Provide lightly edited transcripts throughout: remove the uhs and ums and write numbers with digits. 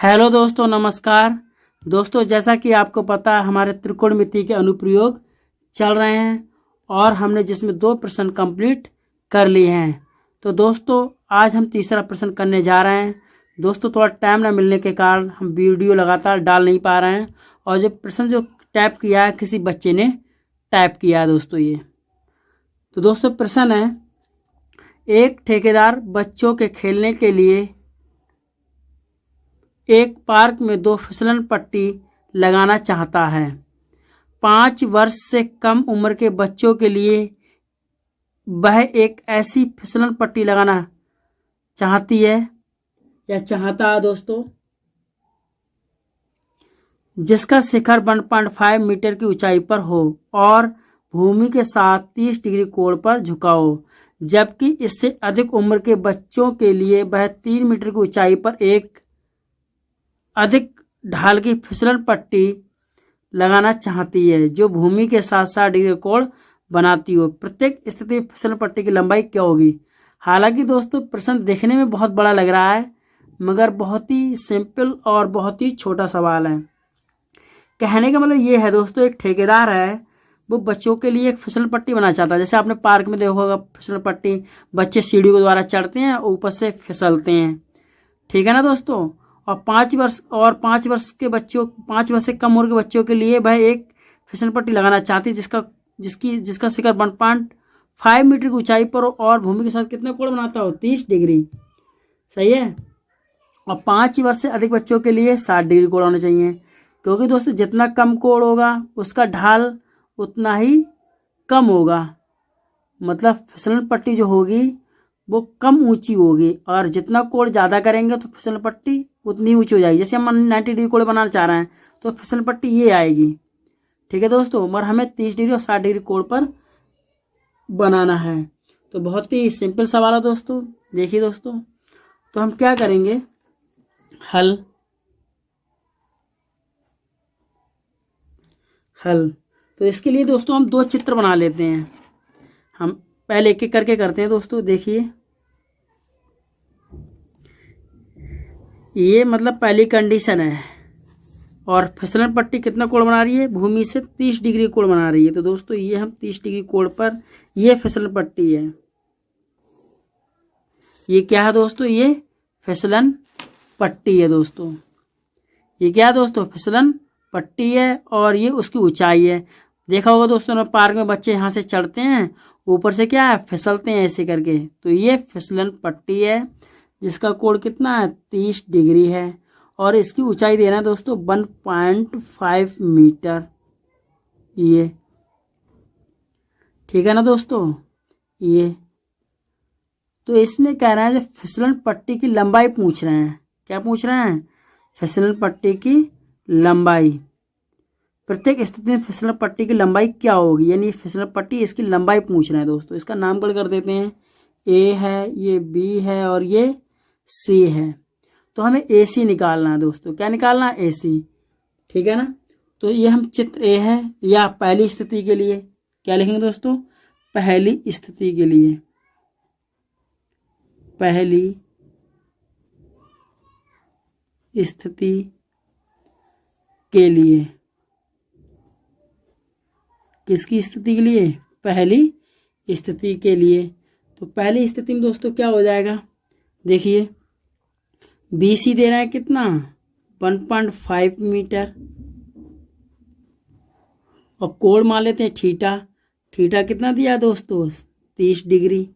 Hello दोस्तों, नमस्कार। दोस्तों, जैसा कि आपको पता है हमारे त्रिकोणमिति के अनुप्रयोग चल रहे हैं और हमने जिसमें 2 प्रश्न कंप्लीट कर लिए हैं। तो दोस्तों, आज हम तीसरा प्रश्न करने जा रहे हैं। दोस्तों, थोड़ा टाइम ना मिलने के कारण हम वीडियो लगातार डाल नहीं पा रहे हैं और जो टाइप किया है किसी बच्चे ने टाइप किया है दोस्तों। ये तो दोस्तों प्रश्न है, एक ठेकेदार बच्चों के खेलने के लिए एक पार्क में 2 फिसलन पट्टी लगाना चाहता है। 5 वर्ष से कम उम्र के बच्चों के लिए वह एक ऐसी फिसलन पट्टी लगाना चाहती है या चाहता है दोस्तों, जिसका शिखर 1.5 मीटर की ऊंचाई पर हो और भूमि के साथ 30 डिग्री कोण पर झुका हो, जबकि इससे अधिक उम्र के बच्चों के लिए वह 3 मीटर की ऊंचाई पर एक अधिक ढाल की फिसलन पट्टी लगाना चाहती है जो भूमि के साथ 60 डिग्री कोण बनाती हो। प्रत्येक स्थिति में फिसलन पट्टी की लंबाई क्या होगी? हालांकि दोस्तों प्रश्न देखने में बहुत बड़ा लग रहा है, मगर बहुत ही सिंपल और बहुत ही छोटा सवाल है। कहने का मतलब ये है दोस्तों, एक ठेकेदार है, वो बच्चों के लिए एक फिसलन पट्टी बनाना चाहता है। जैसे आपने पार्क में देखा होगा, फिसलन पट्टी बच्चे सीढ़ी के द्वारा चढ़ते हैं और ऊपर से फिसलते हैं, ठीक है ना दोस्तों। और 5 वर्ष के बच्चों, 5 वर्ष से कम उम्र के बच्चों के लिए वह एक फिसलन पट्टी लगाना चाहती है जिसका शिखर 1.5 मीटर की ऊंचाई पर हो और भूमि के साथ कितने कोण बनाता हो? 30 डिग्री, सही है। और 5 वर्ष से अधिक बच्चों के लिए 60 डिग्री कोण होना चाहिए, क्योंकि दोस्तों जितना कम कोण होगा उसका ढाल उतना ही कम होगा। मतलब फिसलन पट्टी जो होगी वो कम ऊंची होगी और जितना कोण ज़्यादा करेंगे तो फिसलन पट्टी उतनी ऊंची हो जाएगी। जैसे हम 90 डिग्री कोण बनाना चाह रहे हैं तो फिसलन पट्टी ये आएगी, ठीक है दोस्तों। और हमें 30 डिग्री और 60 डिग्री कोण पर बनाना है। तो बहुत ही सिंपल सवाल है दोस्तों। देखिए दोस्तों, तो हम क्या करेंगे, हल तो इसके लिए दोस्तों हम 2 चित्र बना लेते हैं। हम पहले एक एक करके करते हैं दोस्तों। देखिए, ये मतलब पहली कंडीशन है और फिसलन पट्टी कितना कोण बना रही है? भूमि से 30 डिग्री कोण बना रही है। तो दोस्तों ये हम 30 डिग्री कोण पर, ये फिसलन पट्टी है। ये क्या है दोस्तों? ये फिसलन पट्टी है दोस्तों। ये क्या है दोस्तों? फिसलन पट्टी है और ये उसकी ऊंचाई है। देखा होगा दोस्तों, पार्क में बच्चे यहाँ से चढ़ते हैं, ऊपर से क्या है, फिसलते हैं ऐसे करके। तो ये फिसलन पट्टी है जिसका कोण कितना है? 30 डिग्री है और इसकी ऊंचाई देना है दोस्तों 1.5 मीटर, ये ठीक है ना दोस्तों। ये तो इसमें कह रहा है जो फिसलन पट्टी की लंबाई पूछ रहे हैं। क्या पूछ रहे हैं? फिसलन पट्टी की लंबाई। प्रत्येक स्थिति में फिसलन पट्टी की लंबाई क्या होगी, यानी फिसलन पट्टी इसकी लंबाई पूछ रहे हैं दोस्तों। इसका नामकरण कर देते हैं। ए है, ये बी है और ये सी है। तो हमें ए सी निकालना है दोस्तों। क्या निकालना है? ए सी, ठीक है ना। तो ये हम चित्र ए है, या पहली स्थिति के लिए क्या लिखेंगे दोस्तों? पहली स्थिति के लिए, पहली स्थिति के लिए, किसकी स्थिति के लिए? पहली स्थिति के लिए। तो पहली स्थिति में दोस्तों क्या हो जाएगा? देखिए, बी सी दे रहा है कितना? 1.5 मीटर और कोण मान लेते हैं थीटा। थीटा कितना दिया दोस्तों? 30 डिग्री,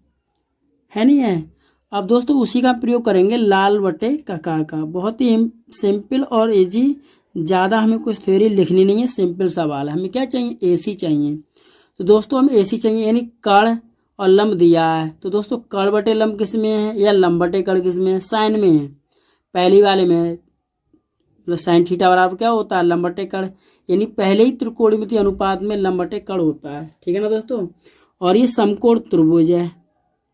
है नहीं है। अब दोस्तों उसी का प्रयोग करेंगे लाल बटे कका का। बहुत ही सिंपल और इजी, ज़्यादा हमें कुछ थ्योरी लिखनी नहीं है, सिंपल सवाल है। हमें क्या चाहिए? एसी चाहिए। तो दोस्तों हमें एसी चाहिए, यानी कर्ण और लंब दिया है। तो दोस्तों कर्ण बटे लंब किस में है या लंब बटे कर्ण किस में है? साइन में है, पहली वाले में है। मतलब साइन थीटा बराबर क्या होता है? लंब बटे कर्ण, यानी पहले ही त्रिकोणमितीय अनुपात में लंब बटे कर्ण होता है, ठीक है ना दोस्तों। और ये समकोण त्रिभुज है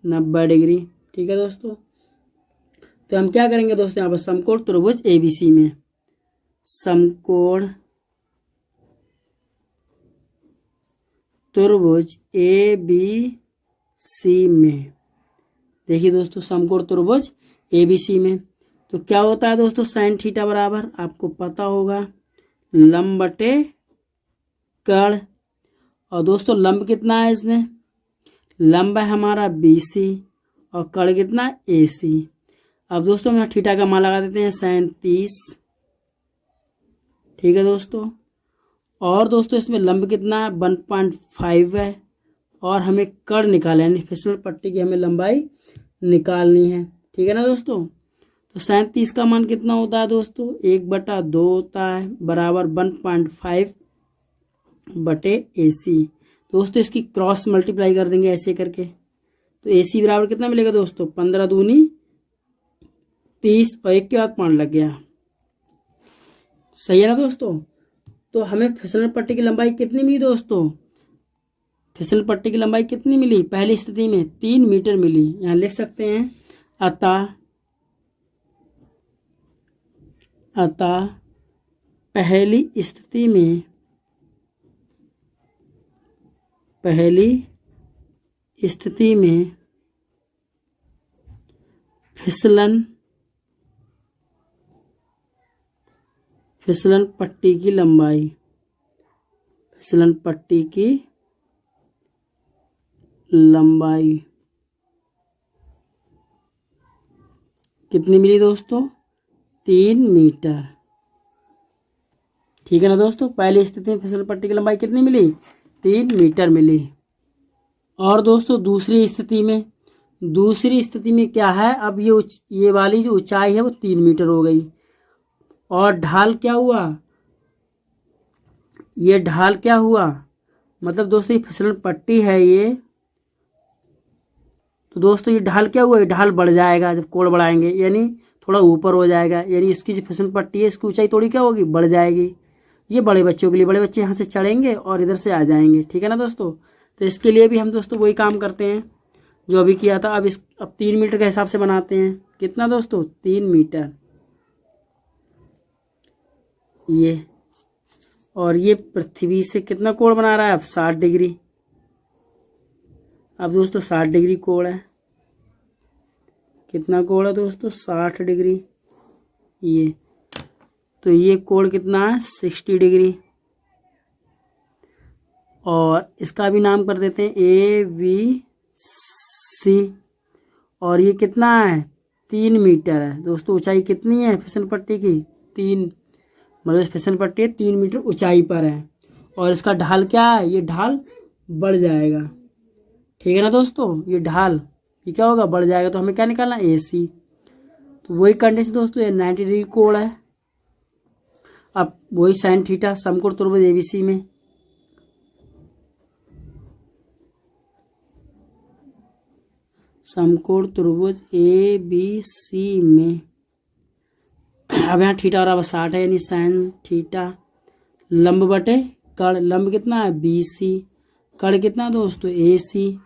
90 डिग्री, ठीक है दोस्तों। तो हम क्या करेंगे दोस्तों, यहाँ पर समकोण त्रिभुज एबीसी में, समकोण त्रिभुज ए बी सी में, देखिए दोस्तों समकोण त्रिभुज एबीसी में। तो क्या होता है दोस्तों, साइन थीटा बराबर आपको पता होगा लंब बटे कड़। और दोस्तों लंब कितना है इसमें, लंब है हमारा BC और कड़ कितना AC। अब दोस्तों हम थीटा का मान लगा देते हैं साइन 30, ठीक है दोस्तों। और दोस्तों इसमें लंब कितना है 1.5 है और हमें कड़ निकालना है, फिसलन पट्टी की हमें लंबाई निकालनी है, ठीक है ना दोस्तों। तो साइन 30 का मान कितना होता है दोस्तों, 1/2 होता है बराबर 1.5 बटे AC। दोस्तों इसकी क्रॉस मल्टीप्लाई कर देंगे ऐसे करके, तो AC बराबर कितना मिलेगा दोस्तों, 15 दूनी 30 और 1 के बाद 5 लग गया, सही है ना दोस्तों। तो हमें फिसलन पट्टी की लंबाई कितनी मिली दोस्तों, फिसलन पट्टी की लंबाई कितनी मिली, पहली स्थिति में 3 मीटर मिली। यहाँ लिख सकते हैं अतः पहली स्थिति में फिसलन पट्टी की लंबाई कितनी मिली दोस्तों, 3 मीटर, ठीक है ना दोस्तों। पहली स्थिति में फिसलन पट्टी की लंबाई कितनी मिली, 3 मीटर मिली। और दोस्तों दूसरी स्थिति में क्या है, अब ये वाली जो ऊंचाई है वो 3 मीटर हो गई और ढाल क्या हुआ, ये ढाल क्या हुआ, मतलब दोस्तों ये फिसलन पट्टी है ये, तो दोस्तों ये ढाल क्या हुआ, ये ढाल बढ़ जाएगा जब कोण बढ़ाएंगे, यानी थोड़ा ऊपर हो जाएगा, यानी इसकी जो फिसलन पट्टी है इसकी ऊंचाई थोड़ी क्या होगी, बढ़ जाएगी। ये बड़े बच्चों के लिए, बड़े बच्चे यहाँ से चढ़ेंगे और इधर से आ जाएंगे, ठीक है ना दोस्तों। तो इसके लिए भी हम दोस्तों वही काम करते हैं जो अभी किया था। अब 3 मीटर के हिसाब से बनाते हैं, कितना दोस्तों, 3 मीटर ये, और ये पृथ्वी से कितना कोण बना रहा है, अब 60 डिग्री। अब दोस्तों 60 डिग्री कोण है, कितना कोण है दोस्तों, 60 डिग्री ये, तो ये कोण कितना है, 60 डिग्री। और इसका भी नाम कर देते हैं ABC। और ये कितना है, 3 मीटर है दोस्तों। ऊंचाई कितनी है फिसल पट्टी की, 3, मतलब फिसल पट्टी 3 मीटर ऊंचाई पर है। और इसका ढाल क्या है, ये ढाल बढ़ जाएगा, ठीक है ना दोस्तों। ये ढाल ये क्या होगा, बढ़ जाएगा। तो हमें क्या निकालना, AC। तो वही कंडीशन दोस्तों, ये 90 डिग्री कोण है। अब वही साइन थीटा समकोण त्रिभुज ABC में, समकोण त्रिभुज ABC में, अब यहाँ थीटा और अब 60 है, यानी साइन थीटा लंब बटे कड़, लंब कितना है BC, कड़ कितना दोस्तों AC,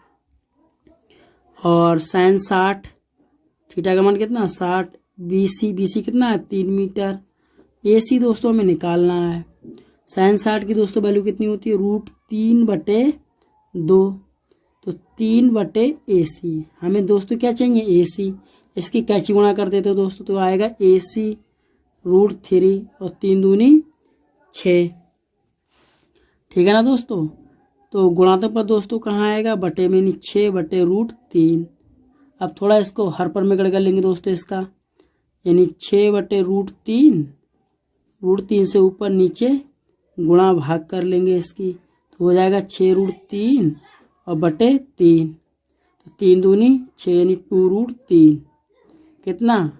और साइन 60, थीटा का मान कितना 60, BC कितना है 3 मीटर, AC दोस्तों हमें निकालना है। साइन 60 की दोस्तों वैल्यू कितनी होती है, √3/2, तो 3/AC। हमें दोस्तों क्या चाहिए, AC। इसकी कैची गुणा कर देते हो दोस्तों, तो आएगा AC √3 और 3 दूनी 6, ठीक है ना दोस्तों। तो गुणात्मक पद दोस्तों कहाँ आएगा, बटे में, 6/√3। अब थोड़ा इसको हर पर में कर लेंगे दोस्तों इसका, यानी 6/√3, √3 से ऊपर नीचे गुणा भाग कर लेंगे इसकी, तो हो जाएगा 6√3 और बटे 3, तो 3 दूनी 6 यानी 2√3, कितना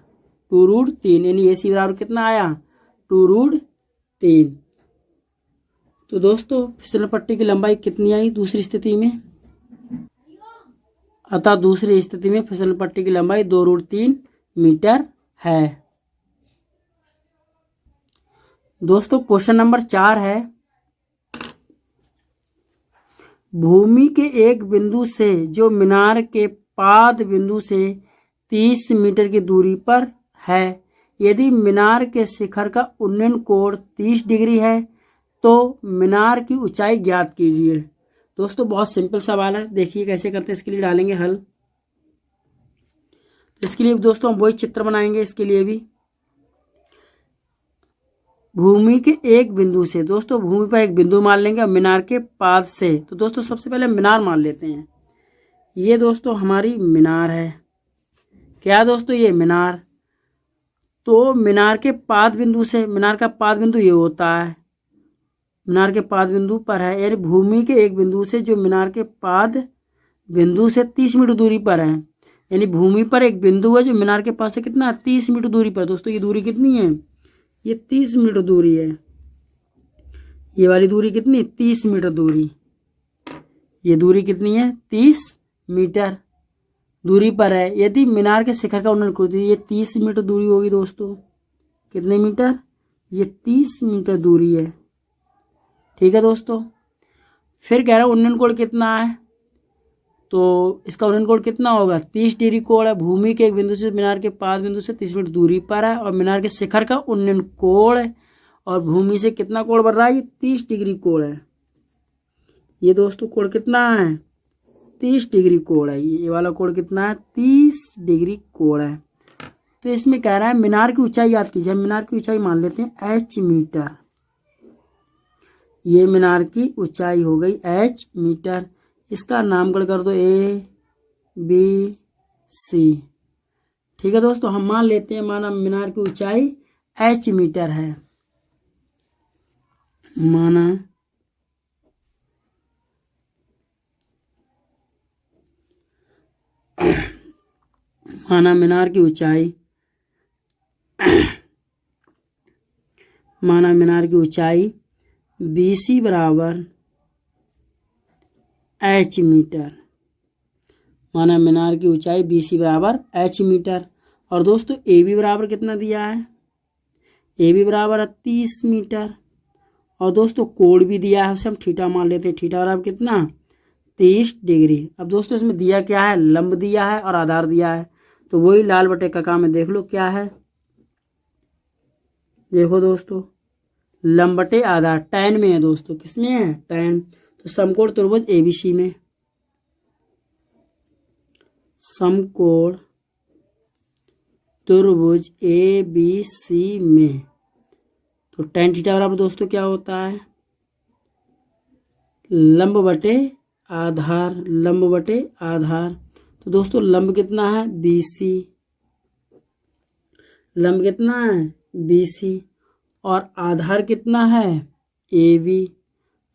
2√3, यानी AC बराबर कितना आया, 2√3। तो दोस्तों फिसलन पट्टी की लंबाई कितनी आई दूसरी स्थिति में, अतः दूसरी स्थिति में फिसलन पट्टी की लंबाई 2√3 मीटर है। दोस्तों क्वेश्चन नंबर 4 है, भूमि के एक बिंदु से जो मीनार के पाद बिंदु से 30 मीटर की दूरी पर है, यदि मीनार के शिखर का उन्नयन कोण 30 डिग्री है तो मीनार की ऊंचाई ज्ञात कीजिए। दोस्तों बहुत सिंपल सवाल है, देखिए कैसे करते हैं। इसके लिए डालेंगे हल, तो इसके लिए दोस्तों हम वही चित्र बनाएंगे इसके लिए भी। भूमि के एक बिंदु से, दोस्तों भूमि पर एक बिंदु मान लेंगे और मीनार के पाद से, तो दोस्तों सबसे पहले मीनार मान लेते हैं। ये दोस्तों हमारी मीनार है, क्या दोस्तों ये मीनार। तो मीनार के पाद बिंदु से, मीनार का पाद बिंदु ये होता है, मीनार के पाद बिंदु पर है, यानी भूमि के एक बिंदु से जो मीनार के पाद बिंदु से 30 मीटर दूरी पर है, यानी भूमि पर एक बिंदु है जो मीनार के पास से कितना 30 मीटर दूरी पर। दोस्तों ये दूरी कितनी है, ये 30 मीटर दूरी है। ये वाली दूरी कितनी, 30 मीटर दूरी। ये दूरी कितनी है, 30 मीटर दूरी पर है। यदि मीनार के शिखर का उन्नयन करो, ये 30 मीटर दूरी होगी दोस्तों। कितने मीटर, ये 30 मीटर दूरी है। ठीक है दोस्तों, फिर कह रहा है उन्नयन कोण कितना है, तो इसका उन्नयन कोण कितना होगा, 30 डिग्री कोण है। भूमि के एक बिंदु से मीनार के पाद बिंदु से 30 मीटर दूरी पर है और मीनार के शिखर का उन्नयन कोण है, और भूमि से कितना कोण बढ़ रहा है, ये 30 डिग्री कोण है। ये दोस्तों कोण कितना है, 30 डिग्री कोण है। ये वाला कोण कितना है, 30 डिग्री कोण है। तो इसमें कह रहा है मीनार की ऊंचाई याद कीजिए। मीनार की ऊंचाई मान लेते हैं h मीटर। ये मीनार की ऊंचाई हो गई h मीटर। इसका नामकरण कर दो ABC। ठीक है दोस्तों, हम मान लेते हैं माना मीनार की ऊंचाई h मीटर है। माना मीनार की ऊंचाई BC बराबर h मीटर। माना मीनार की ऊंचाई BC बराबर h मीटर। और दोस्तों AB बराबर कितना दिया है, AB बराबर 30 मीटर। और दोस्तों कोण भी दिया है, उसे हम थीटा मान लेते हैं। थीटा बराबर कितना, 30 डिग्री। अब दोस्तों इसमें दिया क्या है, लंब दिया है और आधार दिया है, तो वही लाल बटे का काम है। देख लो क्या है, देखो दोस्तों लंब बटे आधार tan में है दोस्तों, किसमें है, tan। तो समकोण त्रिभुज ABC में, समकोण त्रिभुज ABC में, तो tan थीटा बराबर दोस्तों क्या होता है, लंब बटे आधार, लंब बटे आधार। तो दोस्तों लंब कितना है, BC, लंब कितना है BC, और आधार कितना है AB।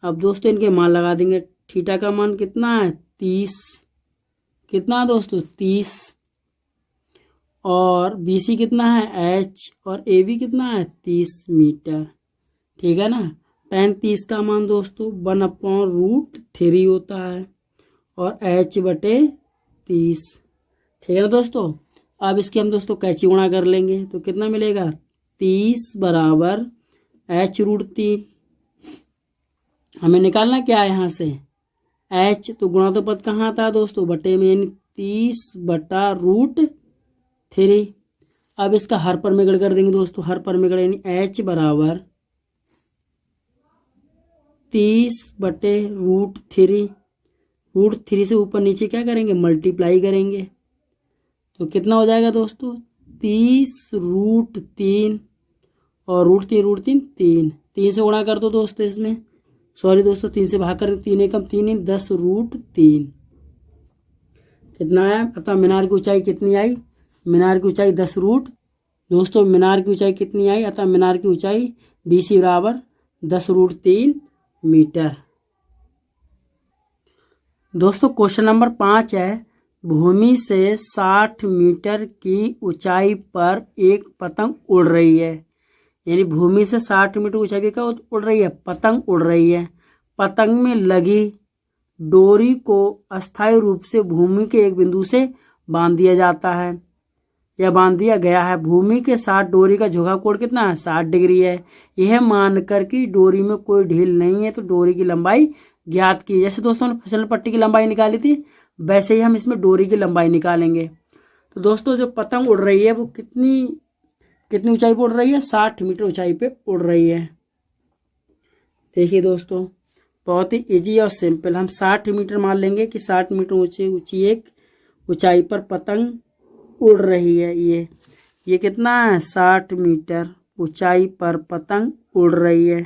अब दोस्तों इनके मान लगा देंगे। थीटा का मान कितना है 30, कितना दोस्तों 30, और BC कितना है h, और AB कितना है 30 मीटर। ठीक है ना। tan 30 का मान दोस्तों 1/√3 होता है, और h बटे 30। ठीक है ना दोस्तों। अब इसके हम दोस्तों कैंची गुणा कर लेंगे, तो कितना मिलेगा, 30 बराबर h√3। हमें निकालना क्या है यहाँ से, h, तो गुणा तो पद कहाँ आता है दोस्तों, बटे में, यानी 30/√3। अब इसका हर पर में गढ़ कर देंगे दोस्तों, हर पर में गढ़, यानी h बराबर 30/√3। √3 से ऊपर नीचे क्या करेंगे, मल्टीप्लाई करेंगे, तो कितना हो जाएगा दोस्तों, 30√3, और √3 3 से गुणा कर दो दोस्तों। इसमें सॉरी दोस्तों 3 से भाग कर, 3 एकम 3, 10√3 कितना है। अतः मीनार की ऊंचाई कितनी आई, मीनार की ऊंचाई 10 दोस्तों मीनार की ऊंचाई कितनी आई, अतः मीनार की ऊंचाई BC बराबर 10√3 मीटर। दोस्तों क्वेश्चन नंबर 5 है, भूमि से 60 मीटर की ऊंचाई पर एक पतंग उड़ रही है। यानी भूमि से 60 मीटर ऊंचाई पर क्या उड़ रही है, पतंग उड़ रही है। पतंग में लगी डोरी को अस्थायी रूप से भूमि के एक बिंदु से बांध दिया जाता है या बांध दिया गया है। भूमि के साथ डोरी का झुकाव कोण कितना है, 60 डिग्री है। यह मानकर कि डोरी में कोई ढील नहीं है, तो डोरी की लंबाई ज्ञात की। जैसे दोस्तों ने फिसल पट्टी की लंबाई निकाली थी, वैसे ही हम इसमें डोरी की लंबाई निकालेंगे। तो दोस्तों जो पतंग उड़ रही है वो कितनी ऊंचाई पर उड़ रही है, 60 मीटर ऊंचाई पे उड़ रही है। देखिए दोस्तों बहुत ही इजी और सिंपल, हम 60 मीटर मान लेंगे कि 60 मीटर ऊंची एक ऊंचाई पर पतंग उड़ रही है। ये कितना है, 60 मीटर। ऊंचाई पर पतंग उड़ रही है।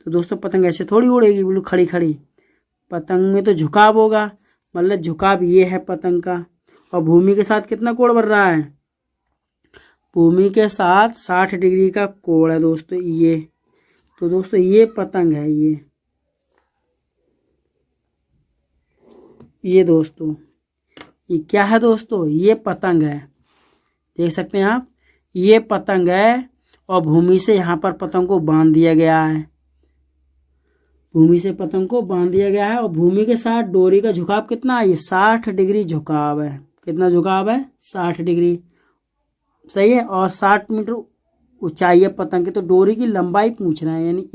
तो दोस्तों पतंग ऐसे थोड़ी उड़ेगी बिल्कुल खड़ी खड़ी, पतंग में तो झुकाव होगा, मतलब झुकाव ये है पतंग का। और भूमि के साथ कितना कोण बन रहा है, भूमि के साथ 60 डिग्री का कोण है दोस्तों ये। तो दोस्तों ये पतंग है ये दोस्तों ये क्या है दोस्तों, ये पतंग है, देख सकते हैं आप, ये पतंग है। और भूमि से यहाँ पर पतंग को बांध दिया गया है, भूमि से पतंग को बांध दिया गया है। और भूमि के साथ डोरी का झुकाव कितना है, ये 60 डिग्री झुकाव है। कितना झुकाव है, 60 डिग्री, सही है। और 60 मीटर ऊंचाई है पतंग की। तो डोरी की लंबाई पूछना है, यानी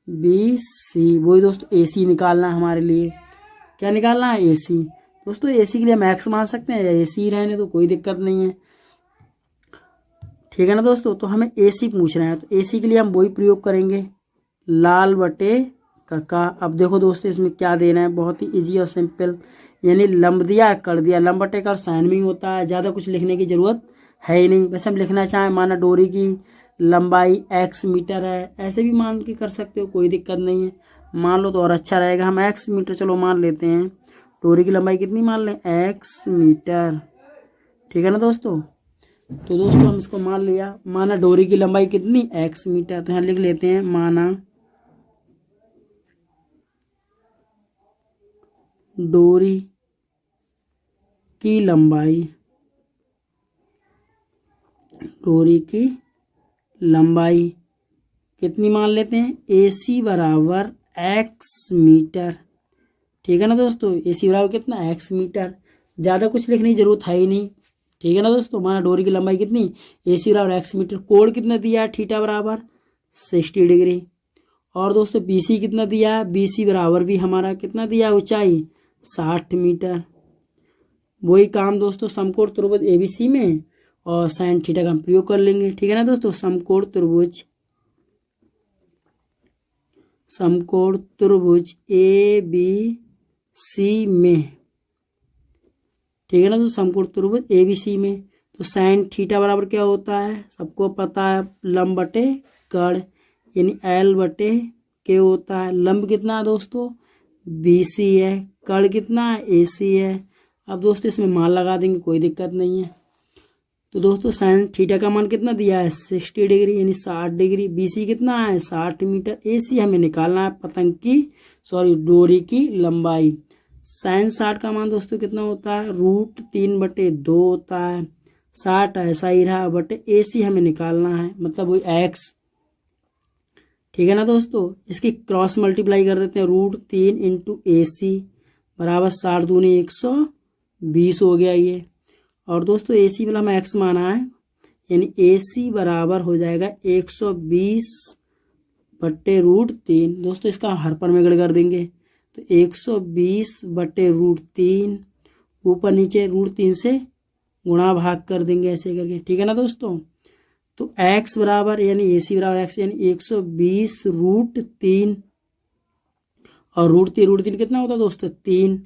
ABC, वही दोस्तों AC निकालना है हमारे लिए। क्या निकालना है, AC। दोस्तों AC के लिए हम X मान सकते हैं, या AC रहने तो कोई दिक्कत नहीं है, ठीक है ना दोस्तों। तो हमें AC पूछना है, तो AC के लिए हम वही प्रयोग करेंगे, लाल बटे का। अब देखो दोस्तों इसमें क्या देना है, बहुत ही इजी और सिंपल, यानी लंब दिया कर दिया, लंब बटे का साइन में होता है, ज़्यादा कुछ लिखने की ज़रूरत है ही नहीं। वैसे हम लिखना चाहें, माना डोरी की लंबाई X मीटर है, ऐसे भी मान के कर सकते हो, कोई दिक्कत नहीं है, मान लो तो और अच्छा रहेगा। हम X मीटर चलो मान लेते हैं, डोरी की लंबाई कितनी मान लें, X मीटर, ठीक है ना दोस्तों। तो दोस्तों हम इसको मान लिया, माना डोरी की लंबाई कितनी, X मीटर। तो यहाँ लिख लेते हैं, माना डोरी की लंबाई, डोरी की लंबाई कितनी मान लेते हैं, AC बराबर X मीटर, ठीक है ना दोस्तों। AC बराबर कितना, X मीटर, ज़्यादा कुछ लिखने की जरूरत है ही नहीं, ठीक है ना दोस्तों। माना डोरी की लंबाई कितनी, AC बराबर X मीटर, कोण कितना दिया है, थीटा बराबर 60 डिग्री। और दोस्तों BC कितना दिया है, BC बराबर भी हमारा कितना दिया है, ऊंचाई 60 मीटर। वही काम दोस्तों समकोण त्रिभुज ABC में और साइन थीटा का हम प्रयोग कर लेंगे, ठीक है ना दोस्तों। समकोण त्रिभुज ABC में, ठीक है ना, तो समकोण त्रिभुज ABC में तो साइन थीटा बराबर क्या होता है, सबको पता है, लंब बटे कड़, यानी L बटे K होता है। लंब कितना है दोस्तों, BC है, कड़ कितना है, AC है। अब दोस्तों इसमें मान लगा देंगे, कोई दिक्कत नहीं है। तो दोस्तों साइन थीटा का मान कितना दिया है, 60 डिग्री, यानी 60 डिग्री। BC कितना है, 60 मीटर। AC हमें निकालना है पतंग की, डोरी की लंबाई। साइन 60 का मान दोस्तों कितना होता है, √3/2 होता है। 60 ऐसा ही रहा, बटे AC हमें निकालना है, मतलब वही X, ठीक है ना दोस्तों। इसकी क्रॉस मल्टीप्लाई कर देते हैं, √3 इंटू AC बराबर 60 दूनी 120 हो गया ये। और दोस्तों AC मतलब हम X माना है, यानी AC बराबर हो जाएगा 120/√3। दोस्तों इसका हर पर में गड़ कर देंगे, तो 120/√3, ऊपर नीचे √3 से गुणा भाग कर देंगे ऐसे करके, ठीक है ना दोस्तों। तो X बराबर यानी AC बराबर X, यानी 120√3, और √3 कितना होता है दोस्तों, 3।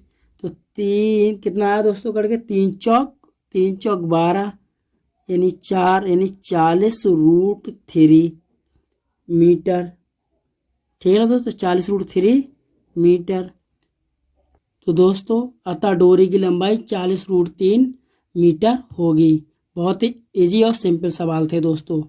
तो 3 कितना आया दोस्तों करके, 3 चौक 12, यानी 4, यानी 40√3 मीटर, ठीक है ना दोस्तों, 40√3 मीटर। तो दोस्तों अतः डोरी की लंबाई 40√3 मीटर होगी। बहुत ही इजी और सिंपल सवाल थे दोस्तों।